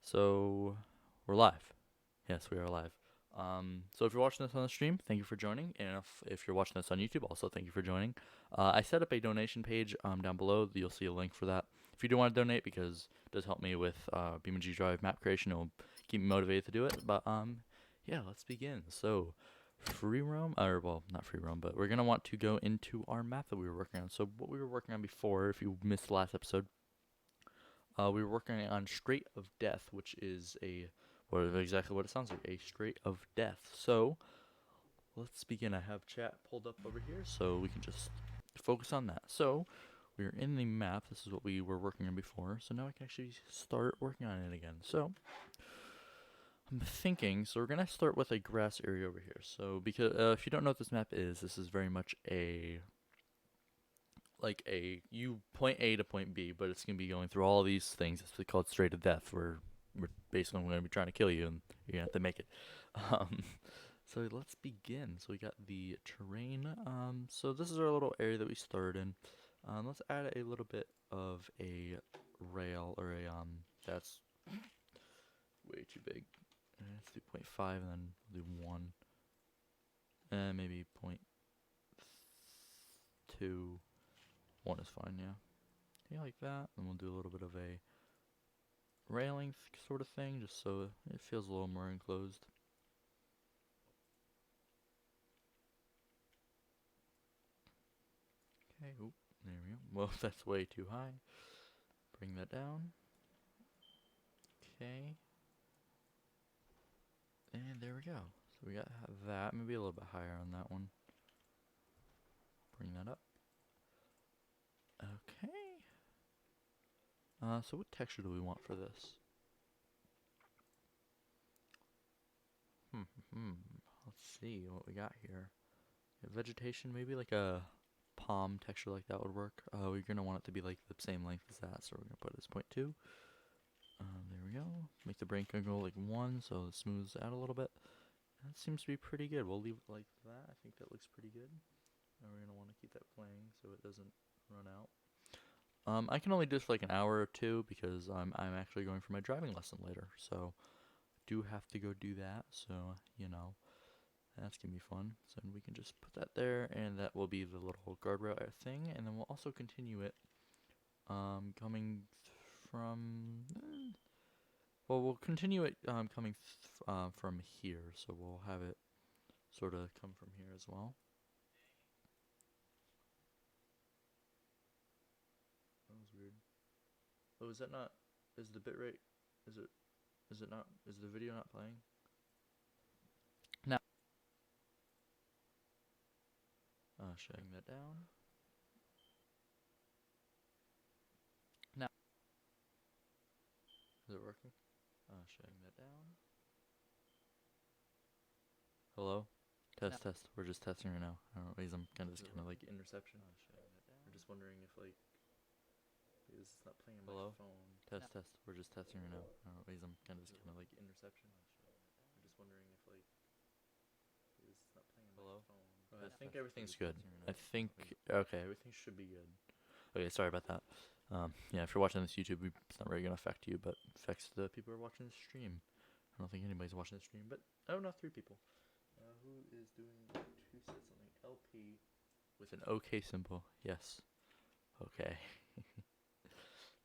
So we're live. Yes, we are live. So if you're watching this on the stream, thank you for joining, and if you're watching this on YouTube, also thank you for joining. I set up a donation page down below. You'll see a link for that. If you do want to donate, because it does help me with BeamNG Drive map creation, it'll keep me motivated to do it. But yeah, let's begin. So free roam, or well, not free roam, but we're gonna want to go into our map that we were working on. So what we were working on before, if you missed the last episode, we were working on Strait of Death, which is exactly what it sounds like, a Strait of Death. So let's begin. I have chat pulled up over here, so we can just focus on that. So we're in the map. This is what we were working on before. So now I can actually start working on it again. So I'm thinking, so we're gonna start with a grass area over here. So because if you don't know what this map is, this is very much you point A to point B, but it's gonna be going through all these things. It's called Strait of Death, where we're basically gonna be trying to kill you, and you're gonna have to make it. Um, so let's begin. So we got the terrain. So this is our little area that we started in. Let's add a little bit of a rail or a that's way too big. Let's do 0.5 and then do 1, and maybe 0.2. 1 is fine, yeah. Yeah, like that. And we'll do a little bit of a railing sort of thing, just so it feels a little more enclosed. Okay, oop, there we go. Well, that's way too high. Bring that down. Okay. And there we go. So we got that, maybe a little bit higher on that one. Bring that up. Okay. So what texture do we want for this? Let's see what we got here. Vegetation, maybe like a palm texture like that would work. We're gonna want it to be like the same length as that, so we're gonna put it as 0.2. There we go. Make the brain go like 1, so it smooths out a little bit. That seems to be pretty good. We'll leave it like that. I think that looks pretty good. And we're gonna want to keep that playing so it doesn't run out. I can only do this for like an hour or two because I'm actually going for my driving lesson later, so do have to go do that. So that's gonna be fun. So we can just put that there, and that will be the little guardrail thing, and then we'll also continue it. Coming from, well, we'll continue it coming from here. So we'll have it sort of come from here as well. That was weird. Oh, is that not? Is the bitrate? Is it? Is it not? Is the video not playing? Now, shutting that down. Now, is it working? Shutting that down. Hello? Test, test. We're just testing right now. I don't know, I'm kind of like in reception. We're just wondering if like because it's not playing on my phone. Test, test. We're just testing right now. I don't know, I'm kind of like in reception. We're just wondering if like because it's not playing on my phone. I think everything's good. I think okay, everything should be good. Okay, sorry about that. Yeah, if you're watching this YouTube, it's not really gonna affect you, but affects the people who are watching the stream. I don't think anybody's watching the stream, but oh no, 3 people. Who is doing who said something? LP with an OK symbol. Yes. Okay.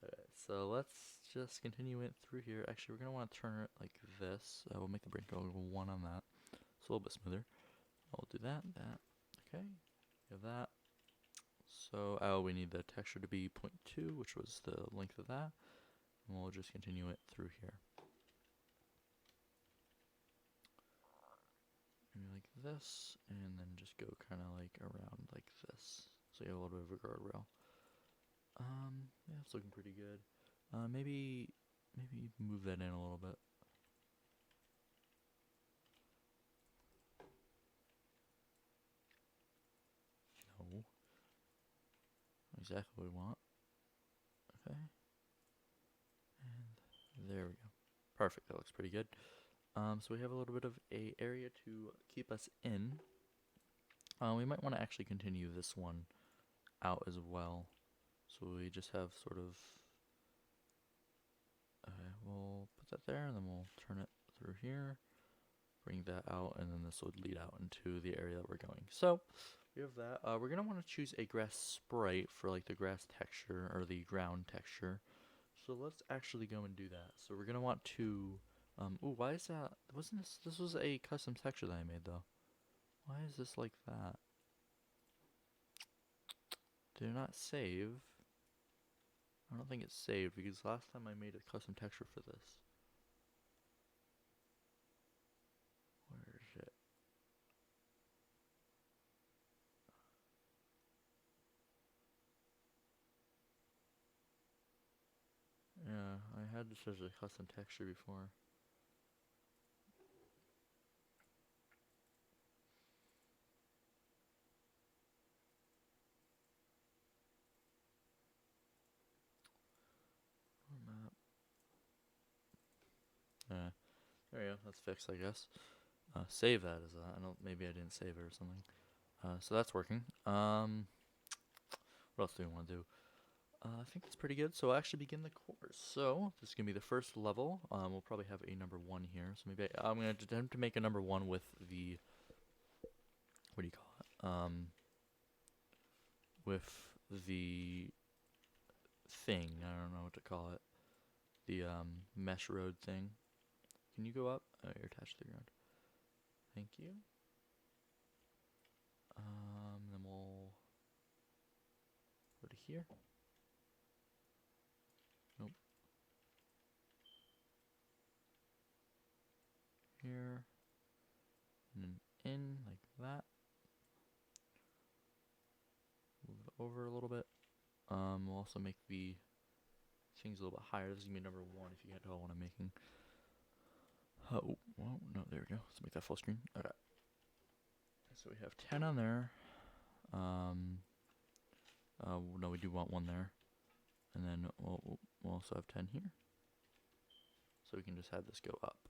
Alright, so let's just continue it through here. Actually, we're gonna want to turn it like this. We'll make the brake go 1 on that. It's a little bit smoother. I'll do that. Okay. We have that. So we need the texture to be 0.2, which was the length of that. And we'll just continue it through here. Maybe like this, and then just go kind of like around like this. So you have a little bit of a guardrail. Yeah, it's looking pretty good. Maybe move that in a little bit. No. Exactly what we want. Okay. And there we go. Perfect, that looks pretty good. So we have a little bit of a area to keep us in. We might want to actually continue this one out as well. So we just have sort of, we'll put that there, and then we'll turn it through here, bring that out, and then this would lead out into the area that we're going. So we have that. We're gonna want to choose a grass sprite for like the grass texture or the ground texture. So let's actually go and do that. So we're gonna want to, ooh, why is that? Wasn't this was a custom texture that I made though. Why is this like that? Did it not save? I don't think it's saved because last time I made a custom texture for this. Where is it? Yeah, I had this as a custom texture before. Map. Yeah, there we go. That's fixed, I guess. Save that as that. I don't. Maybe I didn't save it or something. So that's working. What else do we want to do? I think that's pretty good. So I'll actually begin the course. So this is gonna be the first level. We'll probably have a number 1 here. So maybe I'm gonna attempt to make a number 1 with the, what do you call it? With the thing. I don't know what to call it. The mesh road thing. Can you go up? Oh, you're attached to the ground. Thank you. Then we'll go to here. Nope. Here. And then in like that. Move it over a little bit. We'll also make the things a little bit higher. This is gonna be number 1 if you can't tell what I'm making. Oh, well, no, there we go. Let's make that full screen. Okay. So we have 10 on there. No, we do want 1 there. And then we'll also have 10 here. So we can just have this go up.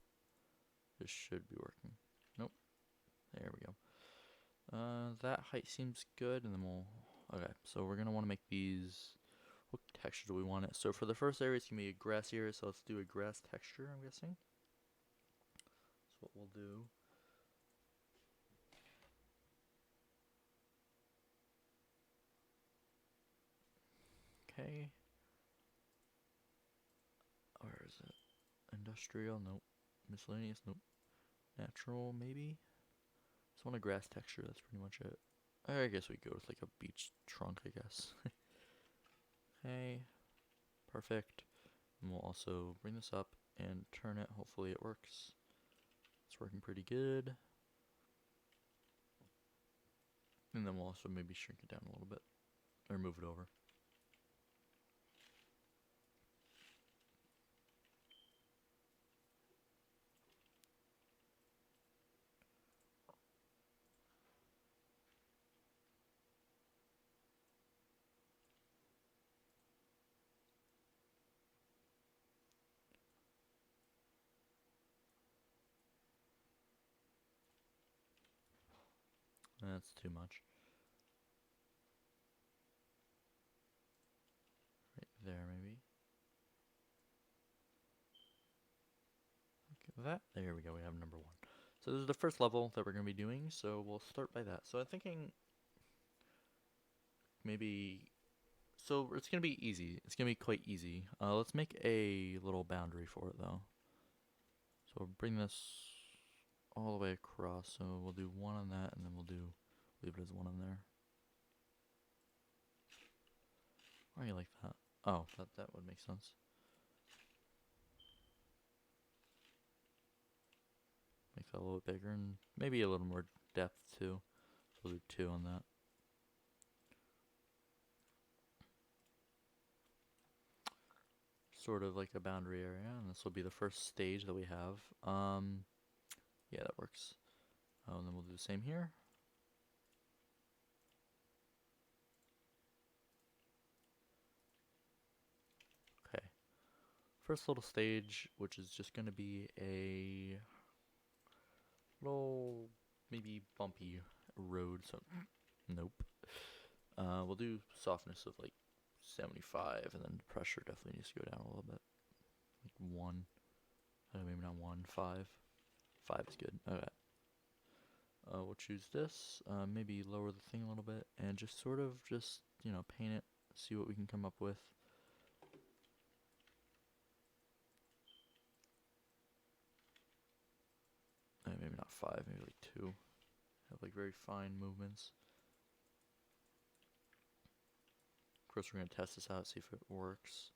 This should be working. Nope. There we go. That height seems good, and then we'll... Okay, so we're going to want to make these... What texture do we want it? So for the first area, it's going to be a grass area, so let's do a grass texture, I'm guessing. That's what we'll do. Okay. Where is it? Industrial? Nope. Miscellaneous? Nope. Natural, maybe? Just want a grass texture, that's pretty much it. I guess we go with like a beach trunk, I guess. Okay. Perfect. And we'll also bring this up and turn it. Hopefully it works. It's working pretty good. And then we'll also maybe shrink it down a little bit. Or move it over. That's too much. Right there, maybe. Look at that. There we go. We have number 1. So this is the first level that we're going to be doing. So we'll start by that. So I'm thinking maybe... So it's going to be easy. It's going to be quite easy. Let's make a little boundary for it, though. So we'll bring this all the way across. So we'll do 1 on that, and then we'll leave it as 1 on there. Why do you like that? Oh, that would make sense. Make that a little bit bigger, and maybe a little more depth, too. So we'll do 2 on that. Sort of like a boundary area, and this will be the first stage that we have. Yeah, that works. Oh, and then we'll do the same here. Okay. First little stage, which is just going to be a little, maybe bumpy road, so nope. We'll do softness of like 75, and then pressure definitely needs to go down a little bit. Like 1. 1, 5. 5 is good. Okay. We'll choose this. Maybe lower the thing a little bit and just sort of you know, paint it. See what we can come up with. Maybe not 5, maybe like 2. Have like very fine movements. Of course, we're going to test this out, see if it works.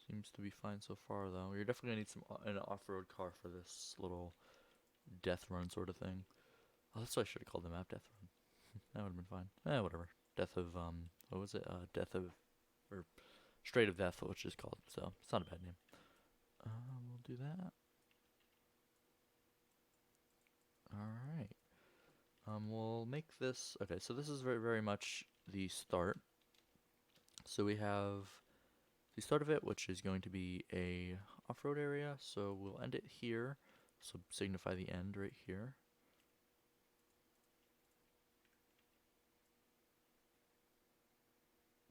Seems to be fine so far, though. You're definitely going to need an off-road car for this little death run sort of thing. Oh, that's what I should have called the map, Death Run. That would have been fine. Whatever. Death of, what was it? Death of, or Strait of Death, which is called. So, it's not a bad name. We'll do that. Alright. We'll make this, okay, so this is very, very much the start. So we have the start of it, which is going to be a off-road area. So we'll end it here. So signify the end right here.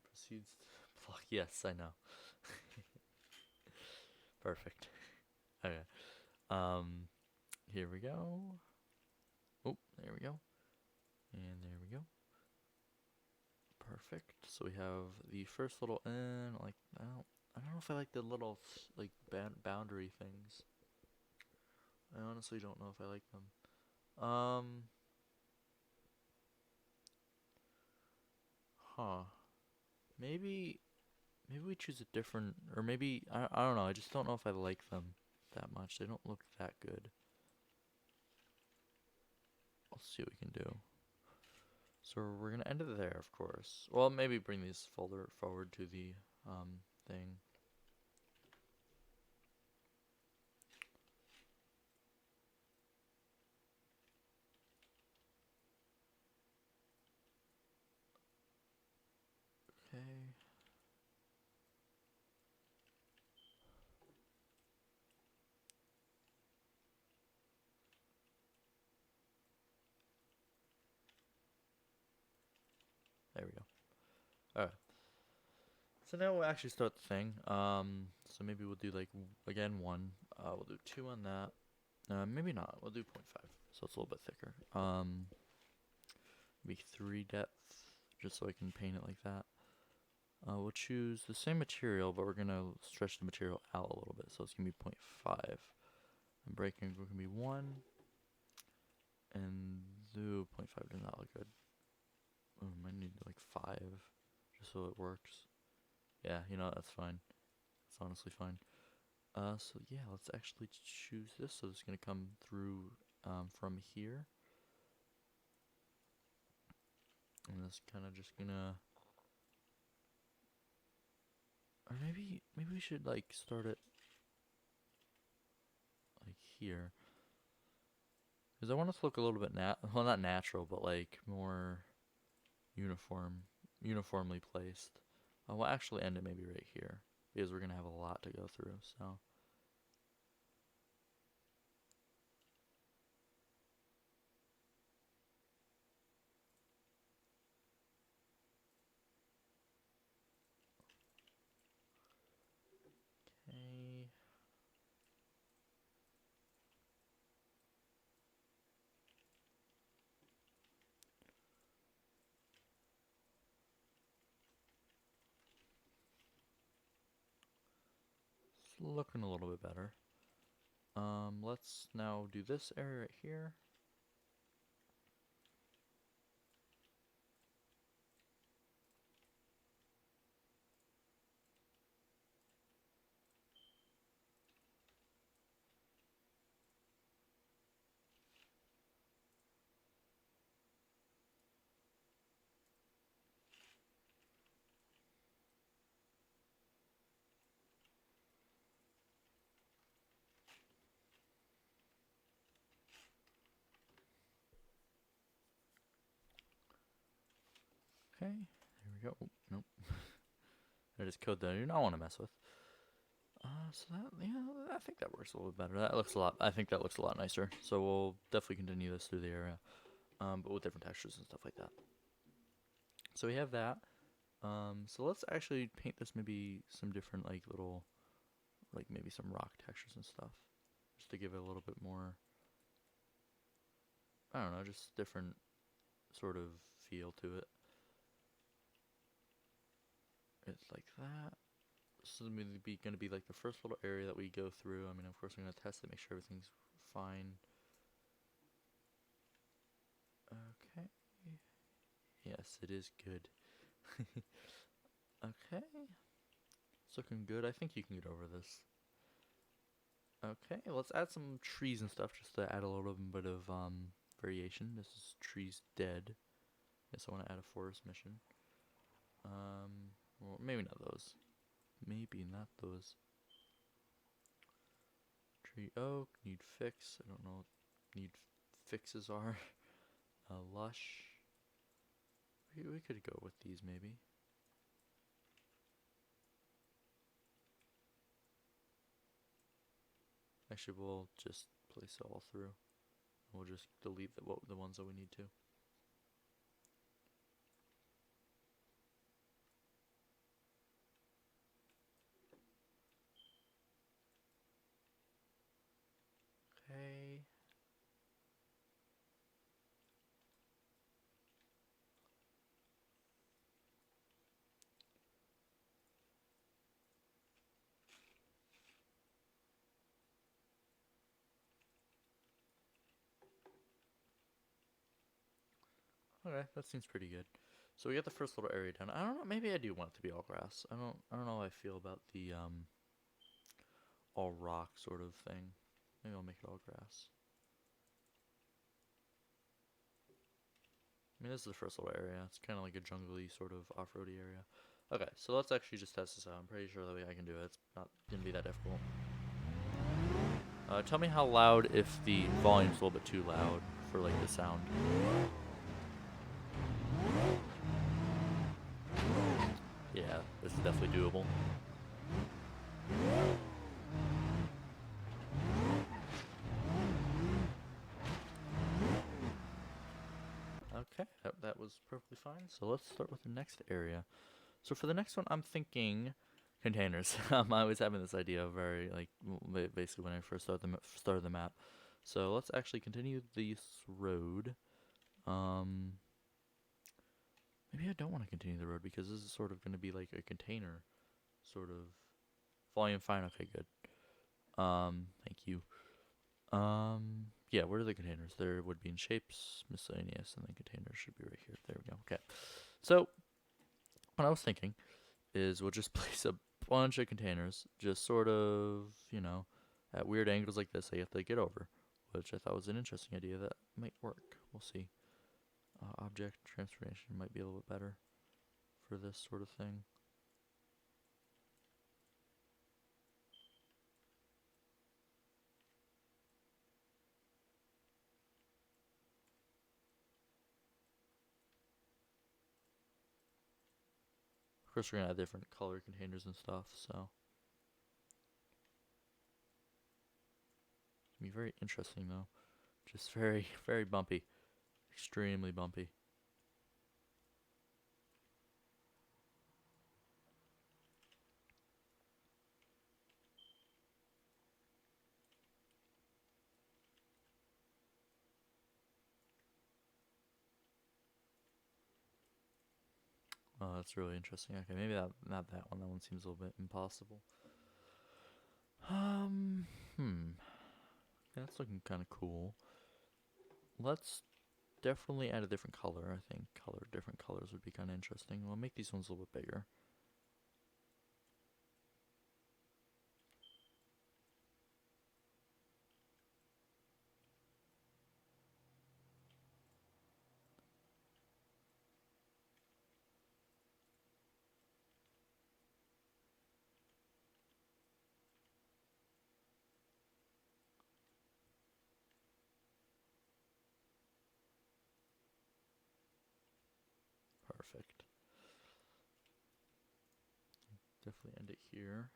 Proceeds to block. Yes, I know. Perfect. Okay. Here we go. Oh, there we go. And there we go. Perfect. So we have the first little like I don't know if I like the little like boundary things. I honestly don't know if I like them. Huh. Maybe we choose a different, or maybe I don't know. I just don't know if I like them that much. They don't look that good. I'll see what we can do. So we're gonna end it there, of course. Well, maybe bring this folder forward to the thing. Okay. There we go. Alright. So now we'll actually start the thing. So maybe we'll do like, again, 1. We'll do 2 on that. Maybe not. We'll do 0.5. So it's a little bit thicker. Maybe 3 depth, just so I can paint it like that. We'll choose the same material, but we're going to stretch the material out a little bit. So it's going to be 0.5. And breaking angle can be 1. And do 0.5 does not look good. Might need like 5, just so it works. Yeah, you know, that's fine. It's honestly fine. So yeah, let's actually choose this. So it's going to come through from here. And this kind of just gonna, or maybe we should like start it like here, because I want it to look a little bit well, not natural, but like more uniformly placed. We'll actually end it maybe right here, because we're gonna have a lot to go through. So okay. It's looking a little bit better. Let's now do this area right here. Okay, here we go. Oh, nope. That is code that I do not want to mess with. So that, yeah, I think that works a little bit better. That looks a lot, I think that looks a lot nicer. So we'll definitely continue this through the area, but with different textures and stuff like that. So we have that. So let's actually paint this maybe some different like little like maybe some rock textures and stuff, just to give it a little bit more, I don't know, just different sort of feel to it. It's like that. This is going to be like the first little area that we go through. I mean, of course, we're going to test it, make sure everything's fine. Okay. Yes, it is good. Okay. It's looking good. I think you can get over this. Okay, let's add some trees and stuff just to add a little bit of variation. This is trees dead. Yes, I want to add a forest mission. Well, maybe not those. Maybe not those. Tree oak, need fix. I don't know what need fixes are. Lush. We could go with these maybe. Actually, we'll just place it all through. We'll just delete the ones that we need to. Okay. Okay, that seems pretty good. So we got the first little area done. I don't know, maybe I do want it to be all grass. I don't know how I feel about the all rock sort of thing. Maybe I'll make it all grass. I mean, this is the first little area. It's kind of like a jungly sort of off-roady area. Okay, so let's actually just test this out. I'm pretty sure that way I can do it. It's not gonna be that difficult. Tell me how loud if the volume's a little bit too loud for like the sound. Yeah, this is definitely doable. Okay, that was perfectly fine. So let's start with the next area. So for the next one, I'm thinking containers. I was having this idea very like basically when I first started the map. So let's actually continue this road. Maybe I don't want to continue the road because this is sort of going to be like a container sort of volume. Fine. Okay, good. Thank you. Yeah, where are the containers? There would be in shapes, miscellaneous, and then containers should be right here. There we go. Okay. So what I was thinking is we'll just place a bunch of containers, just sort of, you know, at weird angles like this. I have to get over, which I thought was an interesting idea that might work. We'll see. Object transformation might be a little bit better for this sort of thing. Of course, we're gonna add different color containers and stuff, so it's gonna be very interesting though. Just very, very bumpy, extremely bumpy. Oh, that's really interesting. Okay, maybe not that one. That one seems a little bit impossible. Hmm. Yeah, that's looking kind of cool. Let's definitely add a different color. I think different colors would be kind of interesting. We'll make these ones a little bit bigger. Perfect. Definitely end it here.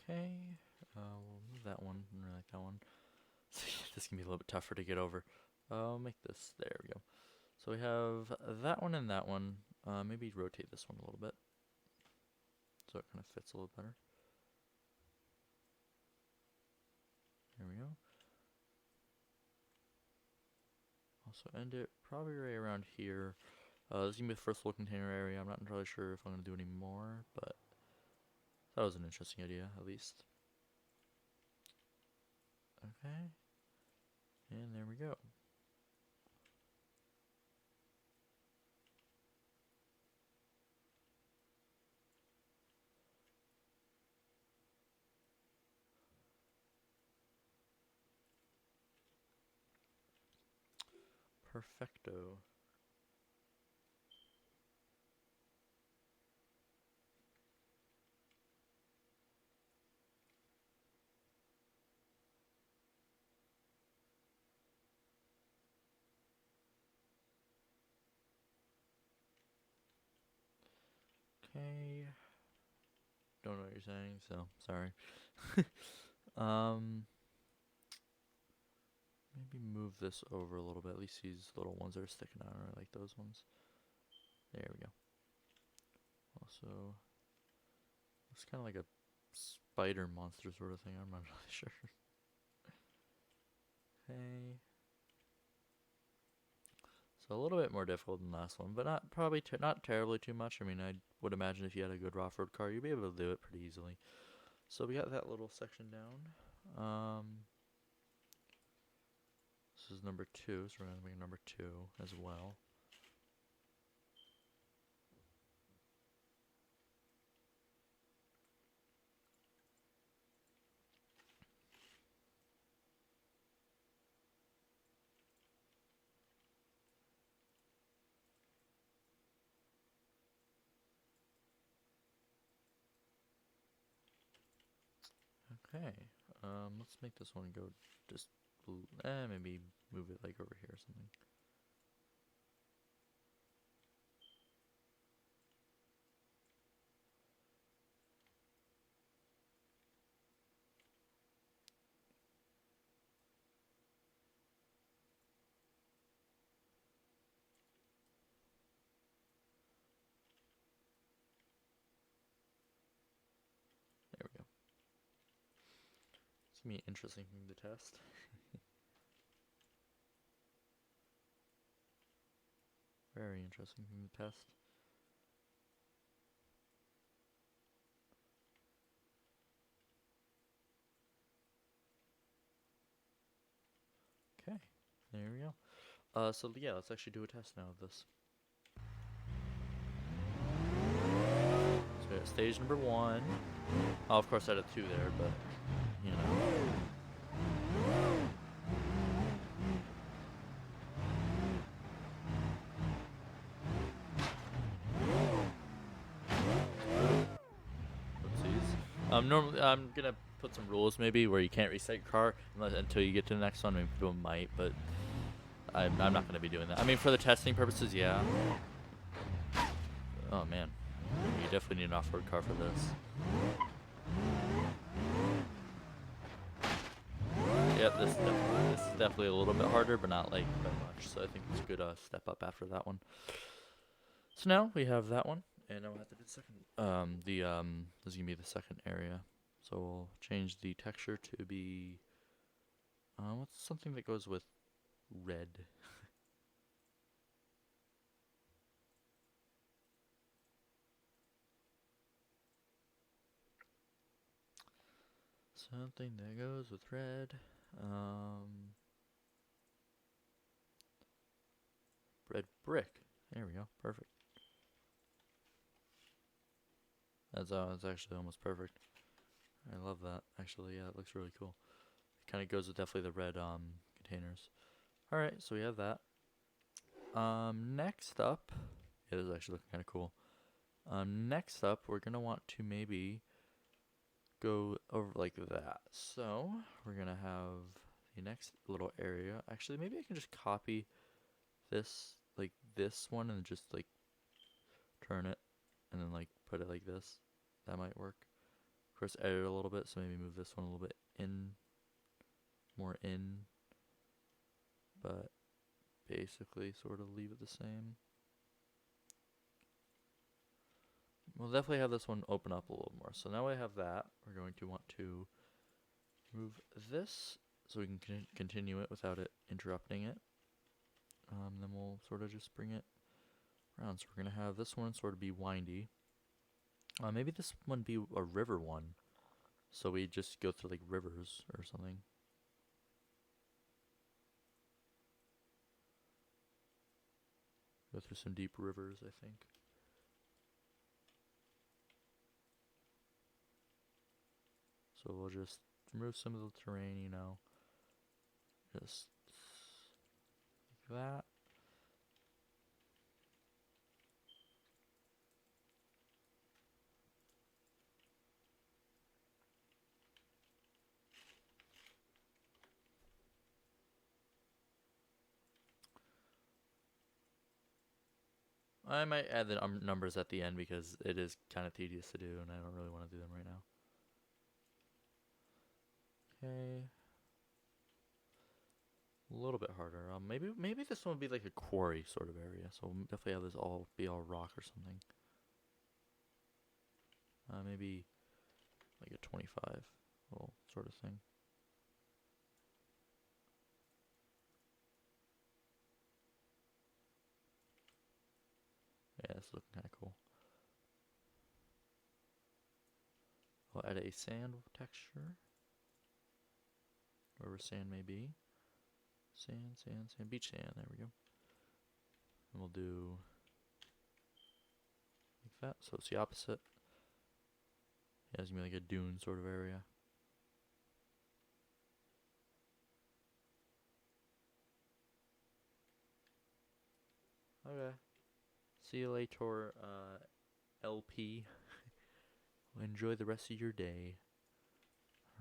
Okay, we'll move that one. I really like that one. This can be a little bit tougher to get over. I'll make this. There we go. So we have that one and that one. Maybe rotate this one a little bit so it kind of fits a little better. There we go. Also end it probably right around here. This is going to be the first little container area. I'm not entirely sure if I'm going to do any more, but that was an interesting idea, at least. Okay. And there we go. Perfecto. Okay. Don't know what you're saying, so sorry. Maybe move this over a little bit. At least these little ones that are sticking out are like those ones. There we go. Also, it's kind of like a spider monster sort of thing. I'm not really sure. Okay. So a little bit more difficult than the last one, but not probably not terribly too much. I mean, I would imagine if you had a good off-road car, you'd be able to do it pretty easily. So we got that little section down. This is number 2, so we're going to make number 2 as well. Okay, let's make this one go just, maybe move it like over here or something. There we go. It's gonna be an interesting thing to test. Very interesting thing to test. Okay, there we go. So yeah, let's actually do a test now of this. So we got stage number 1. Oh, of course I had a 2 there, but you know. Normally I'm gonna put some rules maybe where you can't reset your car until you get to the next one. Maybe people might, but I'm not gonna be doing that. I mean, for the testing purposes, yeah. Oh man, you definitely need an off-road car for this. Yep, this is definitely a little bit harder, but not like by much. So I think it's a good step up after that one. So now we have that one, and now we'll have to do the second. This is gonna be the second area. So we'll change the texture to be what's something that goes with red? Something that goes with red. Red brick. There we go. Perfect. That's actually almost perfect. I love that. Actually, yeah, it looks really cool. It kind of goes with definitely the red containers. All right, so we have that. Next up, yeah, this is actually looking kind of cool. Next up, we're gonna want to maybe go over like that. So we're gonna have the next little area. Actually, maybe I can just copy this, like this one, and just like turn it, and then like put it like this. That might work. course, edit a little bit, so maybe move this one a little bit in, more in, but basically sort of leave it the same. We'll definitely have this one open up a little more. So now we have that. We're going to want to move this so we can continue it without it interrupting it. Then we'll sort of just bring it around. So we're going to have this one sort of be windy. Maybe this one be a river one. So we just go through like rivers or something. Go through some deep rivers, I think. So we'll just remove some of the terrain, you know. Just like that. I might add the numbers at the end because it is kind of tedious to do and I don't really want to do them right now. Okay. A little bit harder. Maybe this one would be like a quarry sort of area. So we'll definitely have this all be all rock or something. Maybe like a 25 little sort of thing. Yeah, it's looking kind of cool. We'll add a sand texture. Wherever sand may be. Sand, sand, sand, beach sand. There we go. And we'll do like that. So it's the opposite. Yeah, it's gonna be like a dune sort of area. Okay. See you later, LP. Enjoy the rest of your day.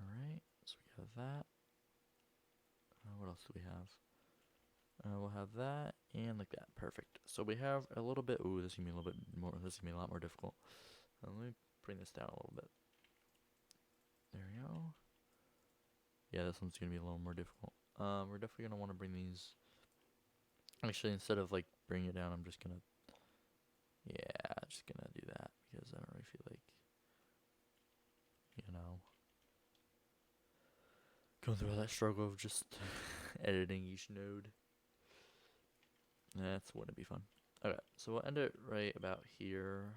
Alright, so we have that. What else do we have? We'll have that and like that. Perfect. So we have a little bit. Ooh, this is gonna be a little bit more. This is gonna be a lot more difficult. Let me bring this down a little bit. There we go. Yeah, this one's gonna be a little more difficult. We're definitely gonna want to bring these. Actually, instead of like bringing it down, I'm just gonna. Yeah, just gonna do that because I don't really feel like. You know. Going through all that struggle of just editing each node. That's wouldn't be fun. Okay, so we'll end it right about here.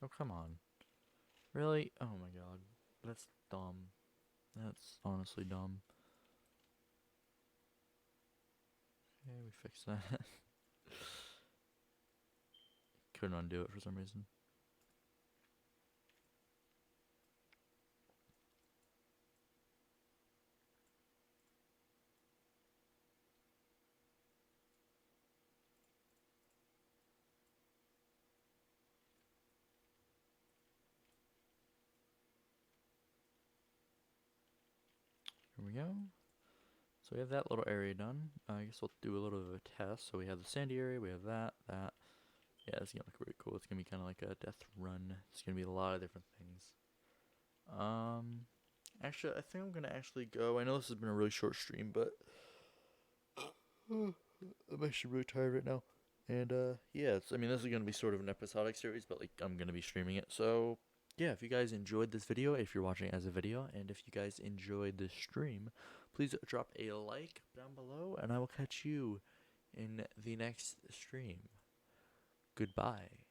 Oh, come on. Really? Oh my god. That's dumb. That's honestly dumb. Okay, we fixed that. Couldn't undo it for some reason. Here we go. So we have that little area done. I guess we'll do a little bit of a test. So we have the sandy area, we have that. Yeah, it's gonna look really cool. It's gonna be kind of like a death run. It's gonna be a lot of different things. Actually, I think I'm gonna actually go. I know this has been a really short stream, but I'm actually really tired right now. And yeah, I mean, this is gonna be sort of an episodic series, but like I'm gonna be streaming it. So yeah, if you guys enjoyed this video, if you're watching it as a video, and if you guys enjoyed this stream, please drop a like down below, and I will catch you in the next stream. Goodbye.